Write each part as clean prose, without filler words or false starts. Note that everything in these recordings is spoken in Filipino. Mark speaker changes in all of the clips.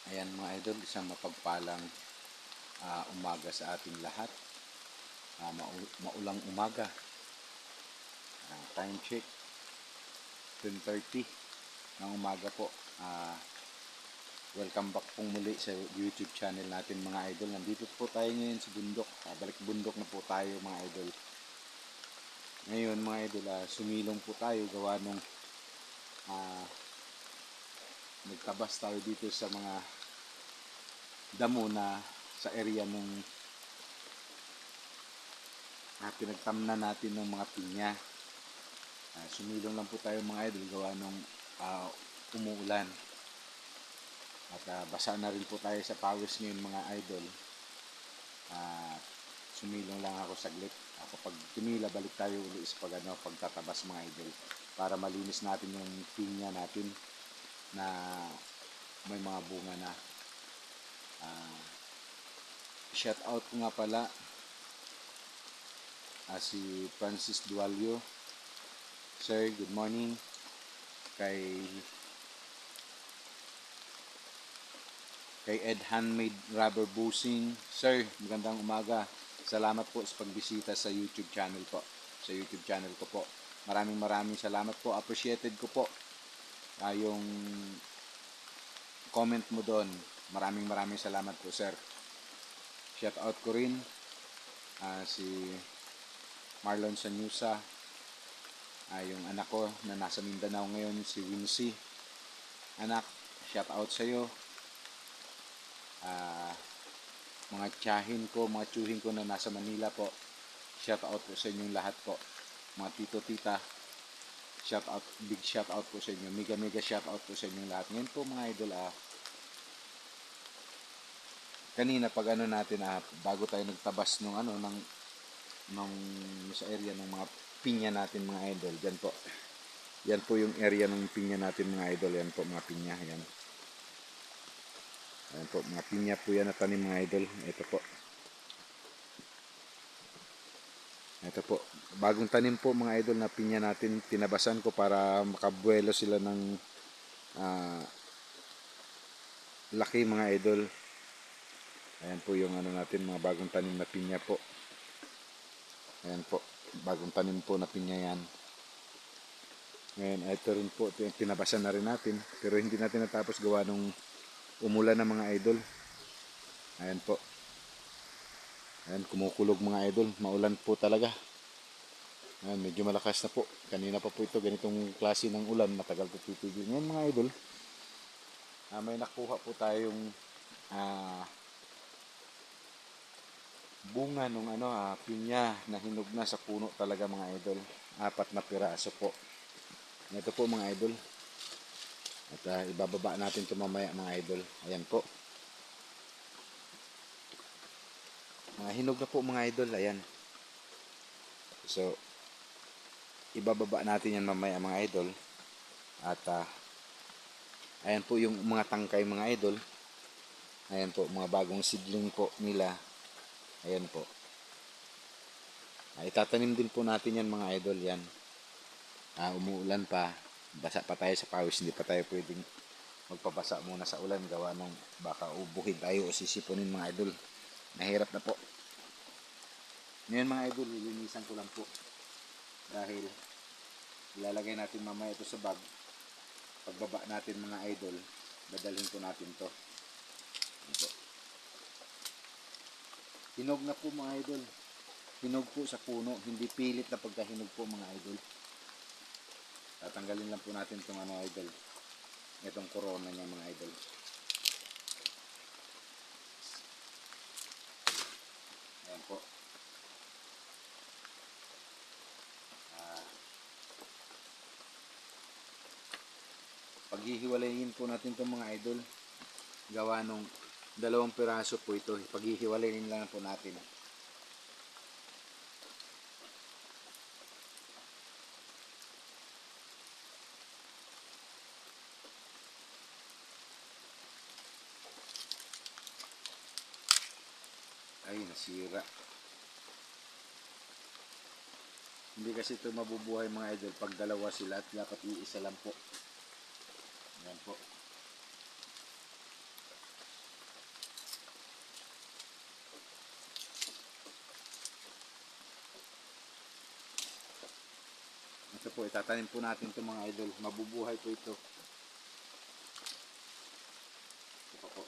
Speaker 1: Ayan mga idol, isang mapagpalang umaga sa ating lahat. Maulang umaga. Time check, 10:30 ng umaga po. Welcome back pong muli sa YouTube channel natin mga idol. Nandito po tayo ngayon sa bundok. Balik bundok na po tayo mga idol. Ngayon mga idol, sumilong po tayo gawa nung nagtabas tayo dito sa mga damo na sa area nung pinagtamnan natin ng mga pinya. Sumilong lang po tayo mga idol gawa nung umuulan. At basa na rin po tayo sa pawis ngayon mga idol. Sumilong lang ako saglit. Kapag tumila, balik tayo ulit sa pagtatabas mga idol. Para malinis natin yung pinya natin na may mga bunga na. Shout out ko nga pala si Francis Dualio. Sir, good morning. Kay Ed Handmade Rubber Bushing. Sir, magandang umaga. Salamat po sa pagbisita sa YouTube channel po. Sa YouTube channel ko po. Maraming salamat po. Appreciated ko po yung comment mo doon. Maraming salamat po, sir. Shout out ko rin si Marlon Sanyusa, yung anak ko na nasa Mindanao ngayon, si Wincy. Anak, shout out sa iyo. Mga tiyahin ko, mga tiyuhin ko na nasa Manila po, shout out po sa inyong lahat po. Mga tito, tita, shout out, big shout out po sa inyo. Mega shout out po sa inyong lahat. Ngayon po mga idol, kanina pag natin, bago tayo nagtabas nung sa area ng mga pinya natin mga idol, dyan po. Yan po yung area ng pinya natin mga idol. Yan po mga pinya, yan. Ayan po, mga pinya po yan na tanim mga idol. Ito po. Ito po. Bagong tanim po mga idol na pinya natin. Tinabasan ko para makabuelo sila ng laki mga idol. Ayan po yung natin, mga bagong tanim na pinya po. Ayan po. Bagong tanim po na pinya yan. Ngayon, ito rin po. Tinabasan na rin natin. Pero hindi natin natapos gawa nung umulan na mga idol. Ayan po. Ayan, kumukulog mga idol. Maulan po talaga. Ayan, medyo malakas na po. Kanina pa po ito, ganitong klase ng ulan. Matagal po titigil. Ngayon mga idol, may nakuha po tayong bunga nung pinya na hinog na sa puno talaga mga idol. 4 na piraso po. Ito po mga idol. At ibababa natin ito mamaya mga idol. Ayan po. Mga hinog na po mga idol. Ayan. So, ibababa natin yan mamaya mga idol. At ayan po yung mga tangkay mga idol. Ayan po, mga bagong seedling po nila. Ayan po. Itatanim din po natin yan mga idol. Yan. Umuulan pa. Basa pa tayo sa pawis. Hindi pa tayo pwedeng magpabasa muna sa ulan. Gawa nung baka ubuhin tayo o sisipunin mga idol. Nahirap na po. Ngayon mga idol, lilinisan ko lang po. Dahil ilalagay natin mamaya ito sa bag. Pagbaba natin mga idol, dadalhin po natin to. Ito. Hinog na po mga idol. Hinog po sa puno. Hindi pilit na pagkahinog po mga idol. Tatanggalin lang po natin itong idol. Itong corona niya mga idol. Ayan po. Paghihiwalayin po natin itong mga idol. Gawa nung 2 piraso po ito. Paghihiwalayin lang po natin. Ay, nasira. Hindi kasi ito mabubuhay mga idol pag dalawa sila at dapat iisa lang po. Ayan po. Ito po, itatanim po natin ito mga idol. Mabubuhay po ito. Ito po.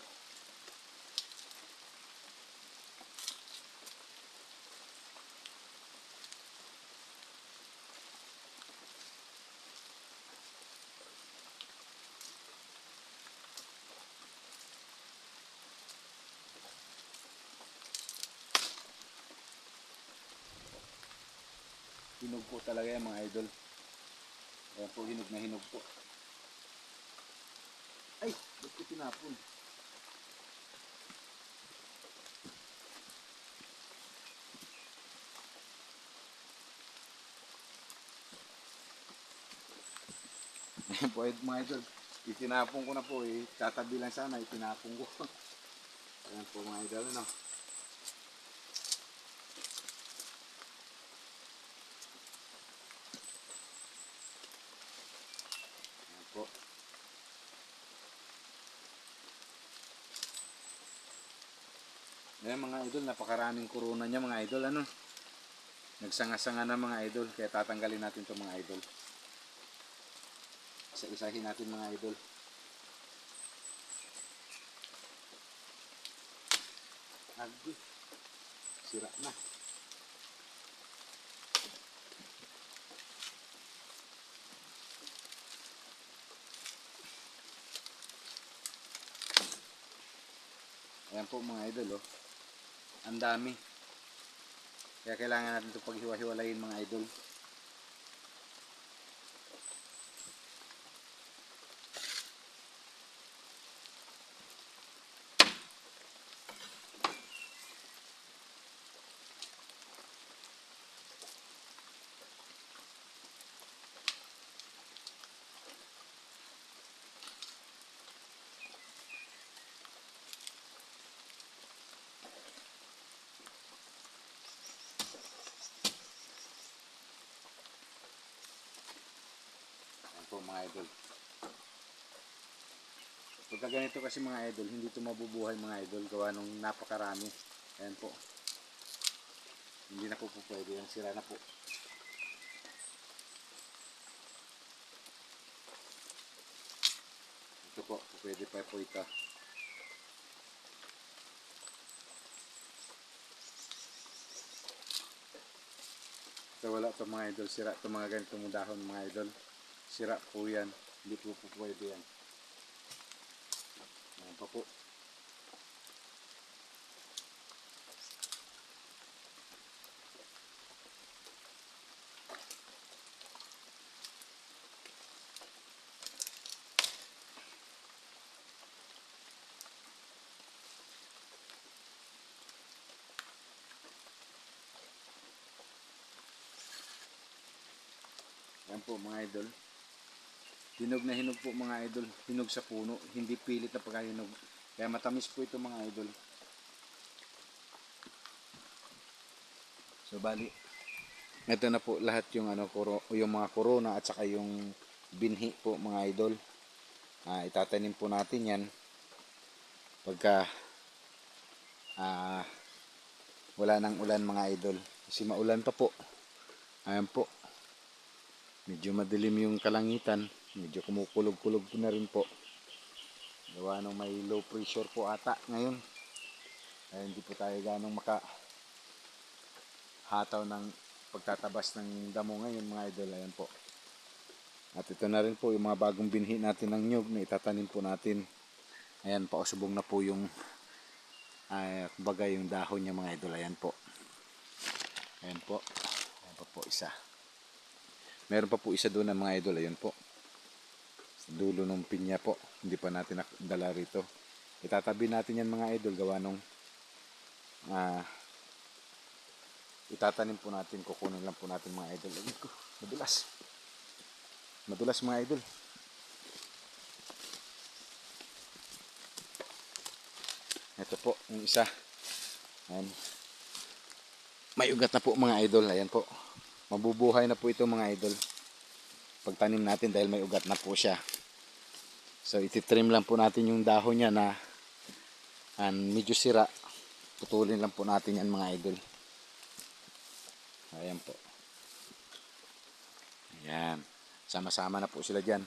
Speaker 1: Hinog po talaga yan mga idol. Ayan po, hinog na hinog po. Ay, ba't ko tinapon? Ayan po mga idol. Itinapon ko na po eh. Tatabi lang sana, itinapon ko. Ayan po mga idol, ano. Ayan po. Ayan mga idol, napakaraming corona niya mga idol, ano. Nagsanga-sanga na mga idol, kaya tatanggalin natin ito mga idol. Isa-isahin natin mga idol. Agi, sira na. Ayan po mga idol, oh. Ang dami. Kaya kailangan natin ito paghiwa-hiwalayin mga idol. Ayan po mga idol. Pagka ganito kasi mga idol, hindi ito mabubuhay mga idol, gawa nung napakarami. Ayan po. Hindi na po pwede yan, sira na po. Ito po, pwede pa po ito. Ito wala ito mga idol, sira ito mga ganitong dahon mga idol. Sira po yan, hindi po pwede yan. Ayan pa po. Ayan po mga idol. Hinog na hinog po mga idol. Hinog sa puno. Hindi pilit na pagkahinog. Kaya matamis po ito mga idol. So bali, ito na po lahat yung yung mga corona at saka yung binhi po mga idol. Itatanim po natin yan pagka wala nang ulan mga idol. Kasi maulan pa po. Ayan po. Medyo madilim yung kalangitan. Medyo kumukulog-kulog na rin po. Gawa nung may low pressure po ata ngayon. Kaya hindi po tayo ganong makahataw ng pagtatabas ng damo ngayon mga idol. Ayan po. At ito na rin po yung mga bagong binhi natin ng nyug na itatanim po natin. Ayan, pausubong na po yung kumbaga yung dahon niya mga idol. Ayan po. Ayan po. Ayan pa po isa. Meron pa po isa doon ng mga idol. Ayan po. Sa dulo ng pinya po. Hindi pa natin dala rito. Itatabi natin yan mga idol. Gawa nung itatanim po natin. Kukunin lang po natin mga idol. Ayan ko. Madulas. Madulas mga idol. Ito po yung isa. Ayan. May ugat na po mga idol. Ayan po. Mabubuhay na po ito mga idol. Pagtanim natin dahil may ugat na po siya. So ititrim lang po natin yung dahon niya na medyo sira. Putulin lang po natin yan mga idol. Ayan po. Ayan. Yan. Sama-sama na po sila dyan.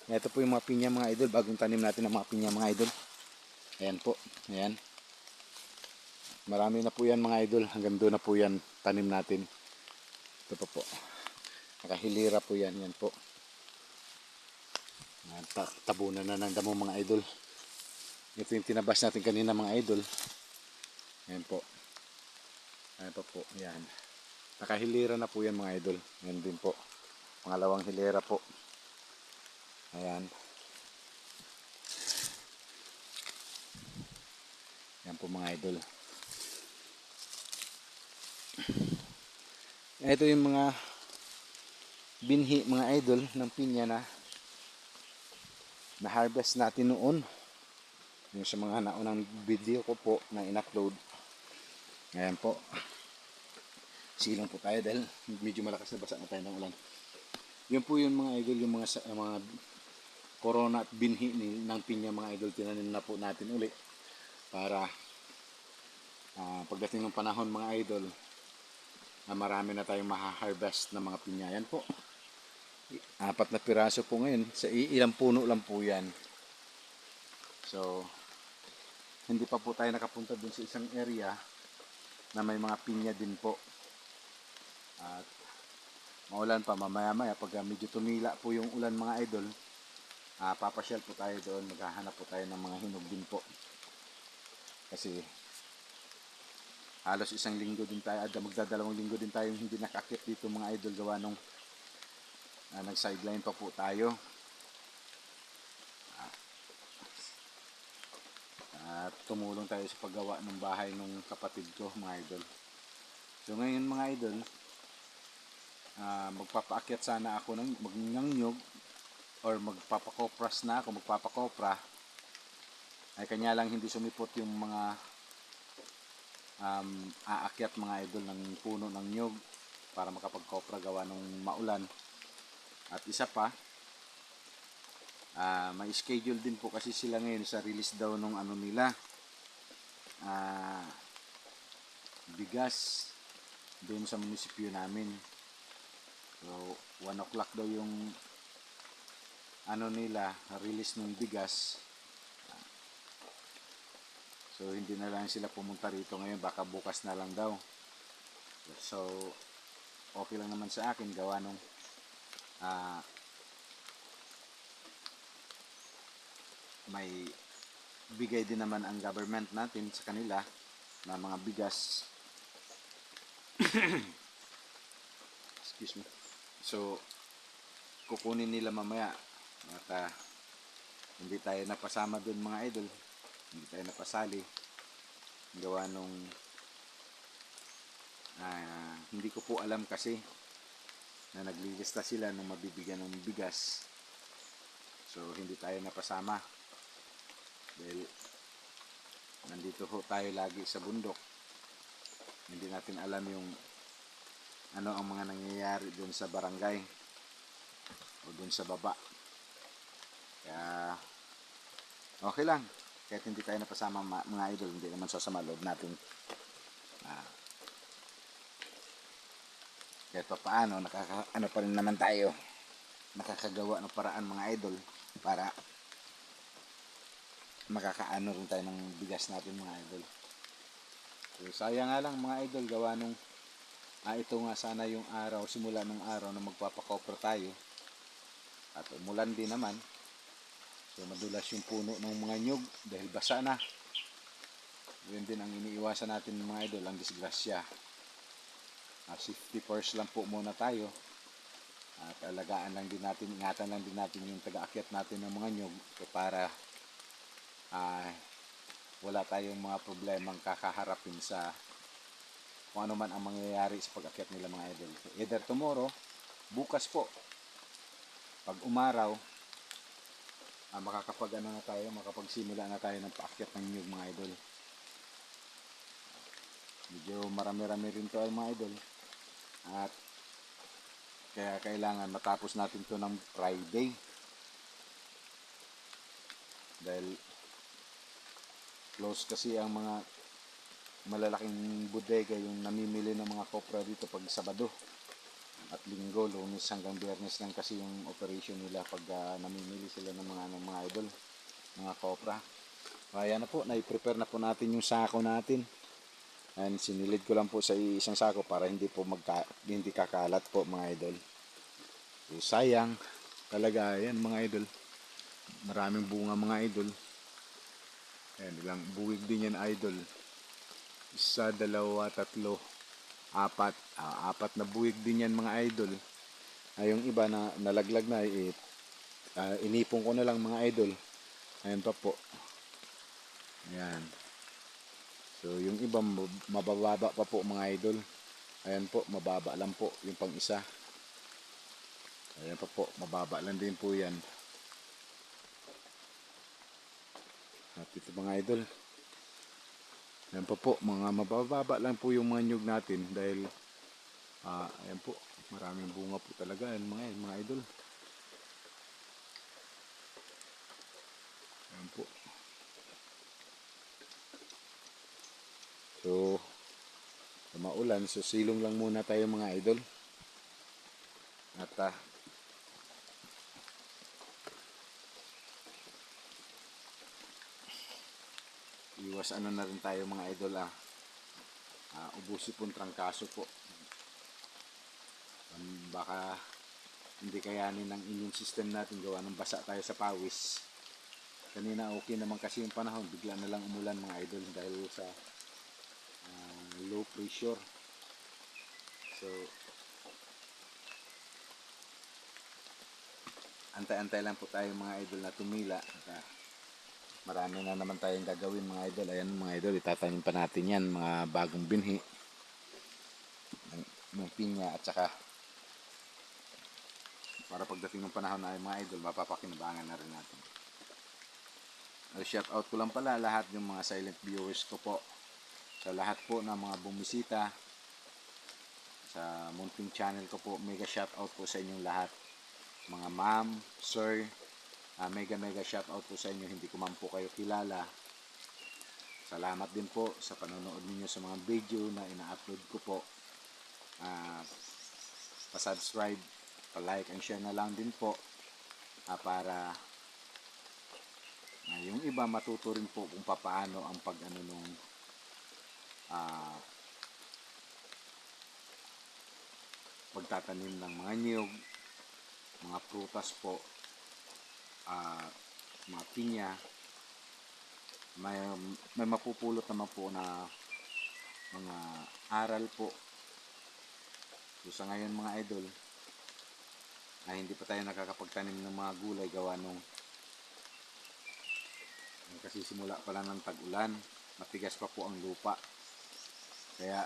Speaker 1: Ito po yung mga pinya mga idol. Bagong tanim natin ng mga pinya mga idol. Ayan po. Ayan. Marami na po yan mga idol. Hanggang doon na po yan tanim natin. Ito po. Nakahilira po yan. Yan po. Tabunan na ng damo mga idol. Ito yung tinabas natin kanina mga idol. Ayan po. Ayan po. Ayan. Nakahilira na po yan mga idol. Ayan din po. Pangalawang hilera po. Ayan. Ayan po mga idol. Ito yung mga binhi mga idol ng pinya na harvest natin noon. Yung sa mga naunang video ko po na in-upload. Ayan po. Silong po tayo dahil medyo malakas na basa na tayo ng ulan. Yun po yung mga idol, yung mga corona at binhi ng pinya mga idol. Tinanim na po natin uli para pagdating ng panahon mga idol na marami na tayong maha-harvest ng mga pinya. Yan po. 4 na piraso po ngayon. Sa ilang puno lang po yan. So, hindi pa po tayo nakapunta dun sa isang area na may mga pinya din po. At maulan pa mamaya-maya. Pag medyo tumila po yung ulan mga idol, papasyal po tayo doon. Maghahanap po tayo ng mga hinog din po. Kasi halos isang linggo din tayo, magdadalawang linggo din tayo hindi nakakit dito mga idol gawa nung nag-sideline pa po tayo. At tumulong tayo sa paggawa ng bahay ng kapatid ko mga idol. So ngayon mga idol, magpapaakyat sana ako ng nyog or magpapakopras na ako, magpapakopra. Ay kanya lang hindi sumipot yung mga aakyat mga idol ng puno ng nyog para makapagkopra gawa ng maulan. At isa pa, may schedule din po kasi sila ngayon sa release daw nung ano nila, bigas doon sa munisipyo namin. So 1 o'clock daw yung ano nila, release ng bigas. So hindi na lang sila pumunta rito ngayon, baka bukas na lang daw. So okay lang naman sa akin gawa nung may bigay din naman ang government natin sa kanila na mga bigas. Excuse me. So kukunin nila mamaya at hindi tayo napasama dun mga idol, hindi tayo napasali gawa nung hindi ko po alam kasi na naglilista sila nung mabibigyan ng bigas. So hindi tayo napasama dahil nandito ho tayo lagi sa bundok. Hindi natin alam yung ano ang mga nangyayari dun sa barangay o dun sa baba. Kaya okay lang kahit hindi tayo napasama mga idol, hindi naman sasama loob natin. Kahit pa paano ano pa rin naman tayo, nakakagawa ng paraan mga idol para makakaano rin tayo ng bigas natin mga idol. So sayang nga lang mga idol gawa nung ito nga sana yung araw, simula ng araw na magpapakopra tayo at umulan din naman. So madulas yung puno ng mga nyug dahil basa na. Yun din ang iniiwasan natin mga idol, ang disgrasya. Safety first lang po muna tayo. At alagaan lang din natin, ingatan lang din natin yung taga-akyat natin ng mga nyug para wala tayong mga problemang kakaharapin sa kung ano man ang mangyayari sa pag-akyat nila mga idol. Either tomorrow, bukas po, pag umaraw, makakapag-ano na tayo, makapagsimula na tayo ng paakyat ng nyug mga idol. Medyo marami-rami rin to mga idol. At kaya kailangan matapos natin to ng Friday. Dahil close kasi ang mga malalaking bodega yung namimili ng mga kopra dito pag Sabado. at linggo, lunes hanggang biyernes lang kasi yung operation nila pag namimili sila ng mga idol, mga kopra. Kaya na po, nai-prepare na po natin yung sako natin. And sinilid ko lang po sa isang sako para hindi po hindi kakalat po mga idol. So, sayang talaga yan mga idol. Maraming bunga mga idol. Ayan, ilang buwig din yan idol. Isa, dalawa, tatlo, apat. Apat na buwig din yan mga idol. Yung iba na nalaglag na, inipon ko na lang mga idol. Ayan pa po. Ayan. So yung iba mabababa pa po mga idol. Ayan po, mababa lang po yung pang isa. Ayan pa po, mababa lang din po yan. At ito mga idol. Ayan pa po, mga mabababa lang po yung mga nyug natin dahil ayan po, maraming bunga po talaga yan mga idol. Ayan po. So, maulan, so silong lang muna tayo mga idol. At iwas ano na rin tayo mga idol ubusin pong trangkaso po. Baka hindi kayanin ng immune system natin, gawa ng basa tayo sa pawis. Kanina okay naman kasi yung panahon, bigla na lang umulan mga idol dahil sa low pressure. So antay-antay lang po tayo mga idol na tumila. Marami na naman tayong gagawin mga idol. Ayan mga idol, itatanim pa natin yan, mga bagong binhi ng pinya, at saka para pagdating ng panahon na ay mga idol, mapapakinabangan na rin natin. Shout out ko lang pala lahat yung mga silent viewers ko po, sa lahat po ng mga bumisita sa munting channel ko po. Mega shout out po sa inyong lahat mga ma'am, sir. Mega shout out po sa inyo, hindi ko man po kayo kilala. Salamat din po sa panonood ninyo sa mga video na ina-upload ko po. Pa-subscribe, pa-like and share na lang din po para yung iba matuto rin po kung paano ang pag-ano nung pagtatanim ng mga niyog, mga prutas po, mga pinya. May mapupulot naman po na mga aral po. So sa ngayon mga idol, hindi pa tayo nakakapagtanim ng mga gulay gawa nung kasi simula pa lang ng tag-ulan, matigas pa po ang lupa. Kaya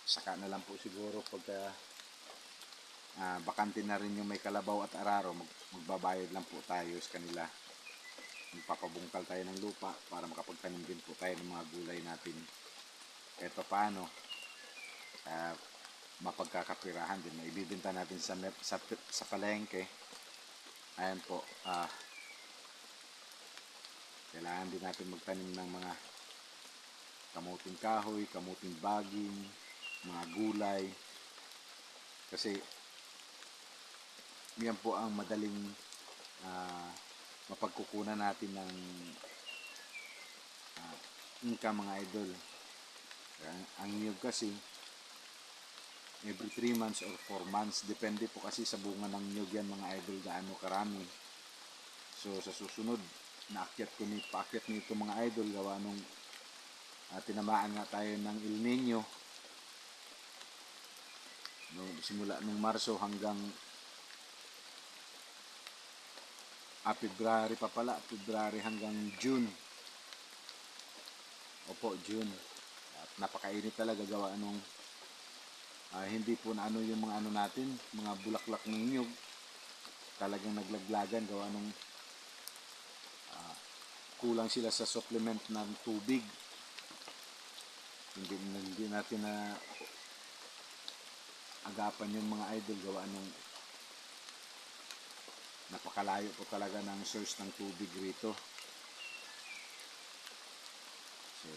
Speaker 1: saka na lang po siguro pagka bakante na rin yung may kalabaw at araro, magbabayad lang po tayo sa kanila. Magpapabungkal tayo ng lupa para makapagtanim din po tayo ng mga gulay natin. Kahit pa paano, mapagkakapirahan din, maibibenta natin sa palengke. Ayan po, kailangan din natin magtanim ng mga kamuting kahoy, kamuting baging, mga gulay, kasi yan po ang madaling mapagkukunan natin ng income mga idol. Ang niyog kasi every 3 months or 4 months, depende po kasi sa bunga ng niyog yan mga idol, gaano karami. So sa susunod, paakyat nito mga idol, gawa nung tinamaan nga tayo ng El Nino simula nung Marso hanggang February hanggang June. Opo, June. At napakainit talaga gawa nung hindi po na ano yung mga ano natin, mga bulaklak ng niyog. Talagang naglaglagan gawa nung kulang sila sa supplement ng tubig. Hindi natin na agapan yung mga idol gawa nung napakalayo po talaga ng source ng tubig rito. So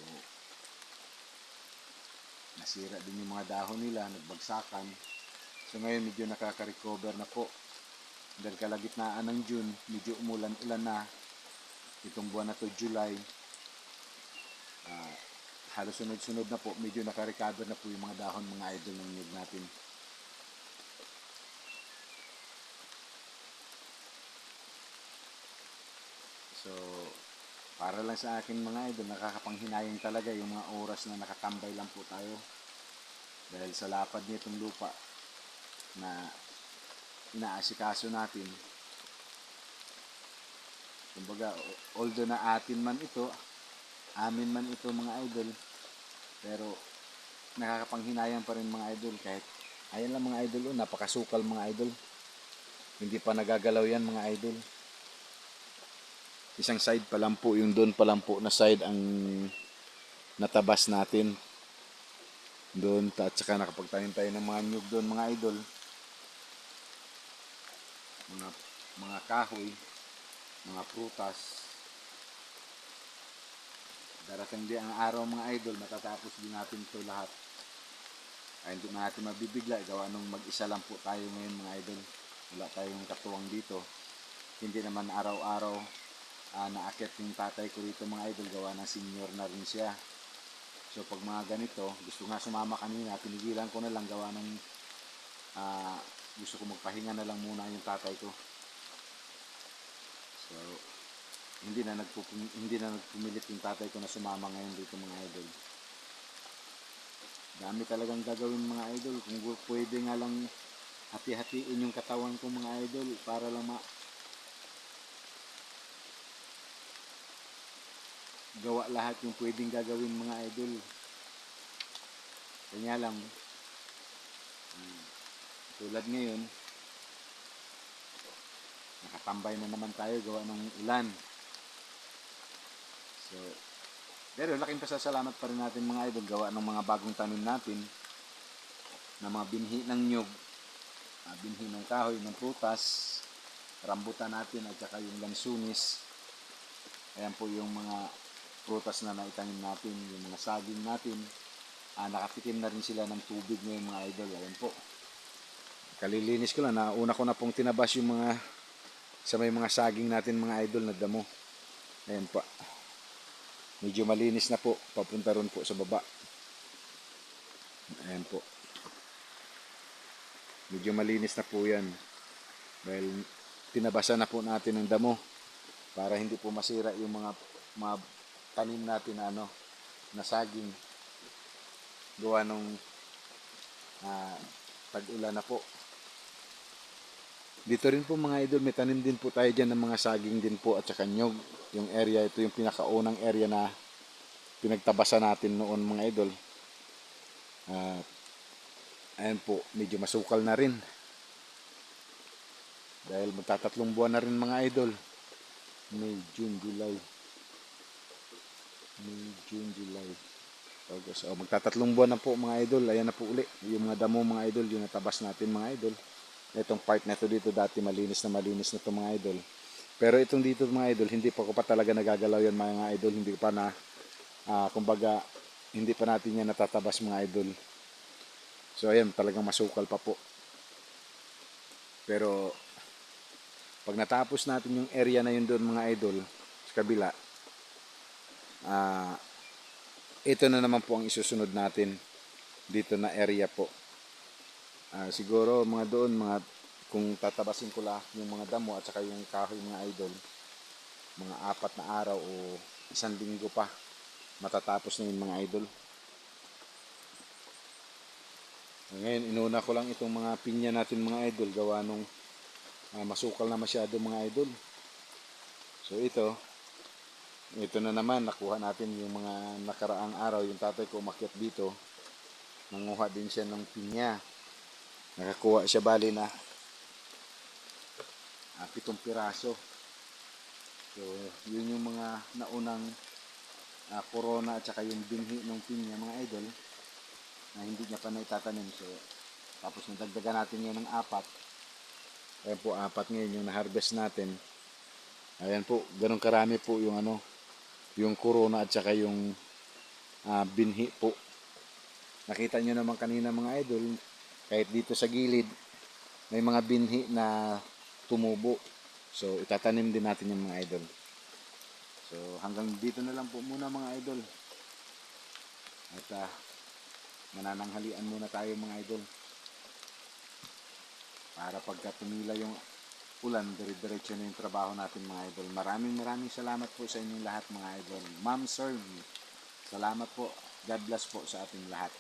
Speaker 1: Nasira din yung mga dahon nila, nagbagsakan. So ngayon medyo nakaka-recover na po. Dahil kalagitnaan ng June, medyo umulan-ulan na. Itong buwan na to, July. Halos sunod-sunod na po, medyo naka-recover na po yung mga dahon, mga idol ng niyog natin. So, para lang sa akin mga idol, nakakapanghinayang talaga yung mga oras na nakatambay lang po tayo. Dahil sa lapad nitong lupa na inaasikaso natin. Kumbaga, although na atin man ito, amin man ito mga idol, pero nakakapanghinayang pa rin mga idol kahit ayan lang mga idol, napakasukal mga idol. Hindi pa nagagalaw yan mga idol. Isang side pa lang po, yung doon pa lang po na side ang natabas natin. Doon, at saka nakapagtanim tayo ng mga nyug doon mga idol. Mga kahoy, mga prutas. Darating din ang araw mga idol, matatapos din natin ito lahat. Ay hindi natin mabibigla, gawa nung mag-isa lang po tayo ngayon mga idol. Wala tayong katuwang dito. Hindi naman araw-araw naakyat yung tatay ko dito mga idol, gawa ng senior na rin siya. So pag mga ganito, gusto nga sumama kanina, pinigilan ko na lang gawa ng gusto ko magpahinga na lang muna yung tatay ko. So hindi na nagpumilit yung tatay ko na sumama ngayon dito mga idol. Dami talagang gagawin mga idol. Kung pwede nga lang hati-hatiin yung katawan ko mga idol para lang gawa lahat yung pwedeng gagawin mga idol. Kanya lang tulad ngayon nakatambay na naman tayo gawa ng ulan. So pero laking pasasalamat pa rin natin mga idol gawa ng mga bagong tanim natin na mga binhi ng nyug, binhi ng kahoy, ng prutas, rambutan natin at saka yung lansunis. Ayan po yung mga prutas na naitanim natin, yung mga saging natin. Nakatikim na rin sila ng tubig ngayon mga idol. Ayan po. Kalilinis ko lang, una ko na pong tinabas yung mga sa may mga saging natin mga idol na damo. Ayan po. Medyo malinis na po, papunta ron po sa baba. Ayan po. Medyo malinis na po yan. Dahil tinabasan na po natin ng damo para hindi po masira yung mga tanim natin na na saging. Gawa nung tag-ulan na po. Dito rin po mga idol, may tanim din po tayo dyan ng mga saging din po at saka nyog. Yung area, ito yung pinakaunang area na pinagtabasan natin noon mga idol. Ayan po, medyo masukal na rin. Dahil magtatatlong buwan na rin mga idol. May, June, July. August. Magtatatlong buwan na po mga idol. Ayan na po uli. Yung mga damo mga idol, yung natabas natin mga idol. Itong part na ito dito dati malinis na ito mga idol. Pero itong dito mga idol, hindi pa ko pa talaga nagagalaw yan mga idol. Hindi pa na, kumbaga, hindi pa natin yan natatabas mga idol. So ayan, talagang masukal pa po. Pero pag natapos natin yung area na yun doon mga idol, sa kabila, ito na naman po ang isusunod natin dito na area po. Siguro mga doon, kung tatabasin ko lahat yung mga damo at saka yung kahoy mga idol, mga 4 na araw o 1 linggo pa matatapos na yung mga idol. Ngayon inuna ko lang itong mga pinya natin mga idol gawa nung masukal na masyado mga idol. So ito na naman, nakuha natin yung mga nakaraang araw. Yung tatay ko umakyat dito, nanguha din siya ng pinya. Nakakuha siya bali na 7 piraso. So yun yung mga naunang corona at saka yung binhi ng pinya mga idol na hindi niya pa naitatanim. So tapos nadagdagan natin yan ng 4. Ayan po, 4 ngayon yung na-harvest natin. Ayan po, ganun karami po yung yung corona at saka yung binhi po. Nakita nyo naman kanina mga idol, kahit dito sa gilid, may mga binhi na tumubo. So, itatanim din natin yung mga idol. So, hanggang dito na lang po muna mga idol. At manananghalian muna tayo mga idol. Para pagka tumila yung ulan, dire-diretso na yung trabaho natin mga idol. Maraming salamat po sa inyong lahat mga idol. Ma'am, sir, salamat po. God bless po sa ating lahat.